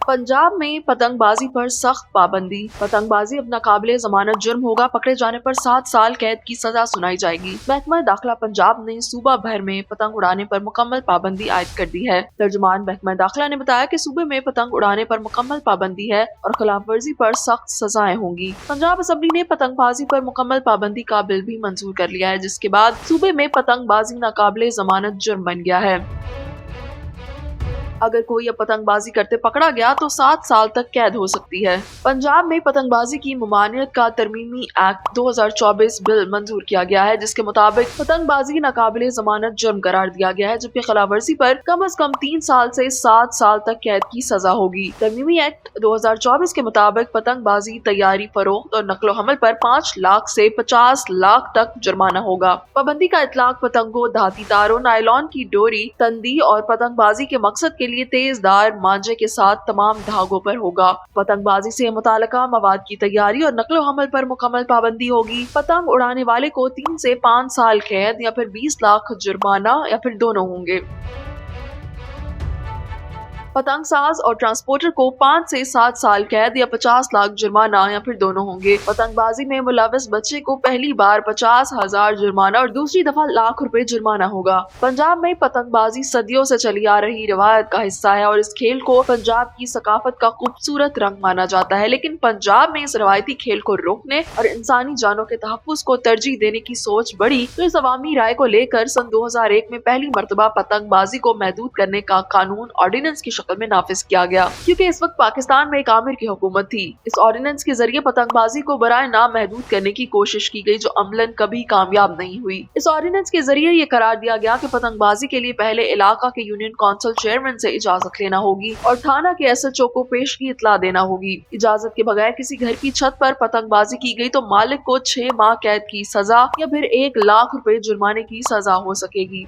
पंजाब में पतंगबाजी पर सख्त पाबंदी। पतंगबाजी अब नाकाबिले जमानत जुर्म होगा। पकड़े जाने पर 7 साल कैद की सजा सुनाई जाएगी। महकमा दाखिला पंजाब ने सूबा भर में पतंग उड़ाने पर मुकम्मल पाबंदी आयद कर दी है। तर्जुमान महकमा दाखिला ने बताया कि सूबे में पतंग उड़ाने पर मुकम्मल पाबंदी है और खिलाफ वर्जी पर सख्त सजाएं होंगी। पंजाब असेंबली ने पतंगबाजी पर मुकम्मल पाबंदी का बिल भी मंजूर कर लिया है, जिसके बाद सूबे में पतंगबाजी नाकाबिले जमानत जुर्म बन गया है। अगर कोई अब पतंगबाजी करते पकड़ा गया तो 7 साल तक कैद हो सकती है। पंजाब में पतंगबाजी की ममानियत का तरमीमी एक्ट 2024 बिल मंजूर किया गया है, जिसके मुताबिक पतंगबाजी नाकाबिले जमानत जुर्म करार दिया गया है, जबकि खिलाफवर्जी पर कम से कम 3 साल से 7 साल तक कैद की सजा होगी। तरमीमी एक्ट 2024 के मुताबिक पतंगबाजी, तैयारी, फरोख्त और नकलो हमल पर 5 लाख से 50 लाख तक जुर्माना होगा। पाबंदी का इतलाक पतंगों, धाती तारों, नायलॉन की डोरी, तंदी और पतंगबाजी के मकसद के लिए तेजदार मांझे के साथ तमाम धागों पर होगा। पतंगबाजी से मुताल्लिका मवाद की तैयारी और नकलो हमल पर मुकम्मल पाबंदी होगी। पतंग उड़ाने वाले को 3 से 5 साल कैद या फिर 20 लाख जुर्माना या फिर दोनों होंगे। पतंग साज और ट्रांसपोर्टर को 5 से 7 साल कैद या 50 लाख जुर्माना या फिर दोनों होंगे। पतंगबाजी में मुलविस बच्चे को पहली बार 50,000 जुर्माना और दूसरी दफा लाख रुपए जुर्माना होगा। पंजाब में पतंगबाजी सदियों से चली आ रही रिवायत का हिस्सा है और इस खेल को पंजाब की सकाफत का खूबसूरत रंग माना जाता है, लेकिन पंजाब में इस रवायती खेल को रोकने और इंसानी जानों के तहफ्फुज को तरजीह देने की सोच बढ़ी तो इस अवामी राय को लेकर सन 2001 में पहली मर्तबा पतंगबाजी को महदूद करने का कानून ऑर्डिनेंस की में नाफिज किया गया, क्योंकि इस वक्त पाकिस्तान में एक आमिर की हुकूमत थी। इस ऑर्डिनेंस के जरिए पतंगबाजी को बराए नाम महदूद करने की कोशिश की गई, जो अमलन कभी कामयाब नहीं हुई। इस ऑर्डिनेंस के जरिए ये करार दिया गया कि पतंगबाजी के लिए पहले इलाका के यूनियन काउंसिल चेयरमैन से इजाजत लेना होगी और थाना के SHO को पेशगी इतला देना होगी। इजाजत के बगैर किसी घर की छत पर पतंगबाजी की गई तो मालिक को 6 माह कैद की सजा या फिर 1 लाख रुपए जुर्माने की सजा हो सकेगी।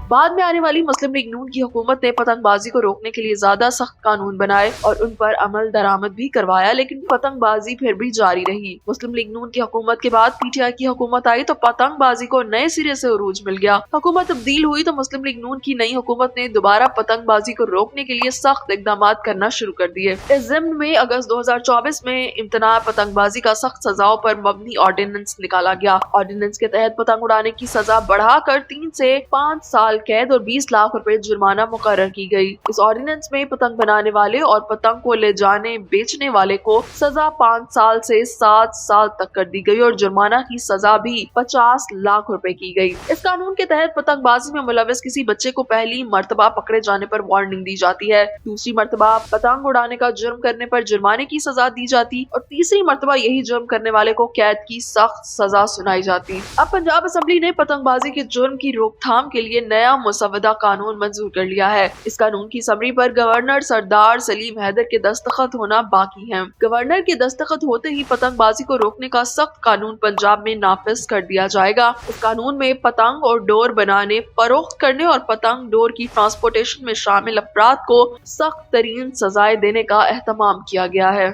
बाद में आने वाली मुस्लिम लीग नून की हुकूमत ने पतंगबाजी को रोकने के लिए ज्यादा सख्त कानून बनाए और उन पर अमल दरामद भी करवाया, लेकिन पतंगबाजी फिर भी जारी रही। मुस्लिम लीग नून की हुकूमत के बाद PTI की हुकूमत आई तो पतंगबाजी को नए सिरे से उरूज मिल गया। हुकूमत तब्दील हुई तो मुस्लिम लीग नून की नई हुकूमत ने दोबारा पतंगबाजी को रोकने के लिए सख्त इकदाम करना शुरू कर दिए। इस ज़िम्न में अगस्त 2024 में इम्तना पतंगबाजी का सख्त सजाओं पर मबनी ऑर्डिनेंस निकाला गया। ऑर्डिनेंस के तहत पतंग उड़ाने की सजा बढ़ाकर 3 से 5 साल कैद और 20 लाख रुपए जुर्माना मुकर्रर की गई। इस ऑर्डिनेंस में पतंग बनाने वाले और पतंग को ले जाने बेचने वाले को सजा 5 साल से 7 साल तक कर दी गई और जुर्माना की सजा भी 50 लाख रुपए की गई। इस कानून के तहत पतंगबाजी में मुलविस किसी बच्चे को पहली मर्तबा पकड़े जाने पर वार्निंग दी जाती है, दूसरी मर्तबा पतंग उड़ाने का जुर्म करने पर जुर्माने की सजा दी जाती और तीसरी मर्तबा यही जुर्म करने वाले को कैद की सख्त सजा सुनाई जाती। अब पंजाब असेंबली ने पतंगबाजी के जुर्म की रोकथाम के लिए नया मुसवदा कानून मंजूर कर लिया है। इस कानून की समरी पर गवर्नर सरदार सलीम हैदर के दस्तखत होना बाकी हैं। गवर्नर के दस्तखत होते ही पतंगबाजी को रोकने का सख्त कानून पंजाब में नाफिज कर दिया जाएगा। इस कानून में पतंग और डोर बनाने, फरोख्त करने और पतंग डोर की ट्रांसपोर्टेशन में शामिल अफराद को सख्त तरीन सजाएं देने का एहतमाम किया गया है।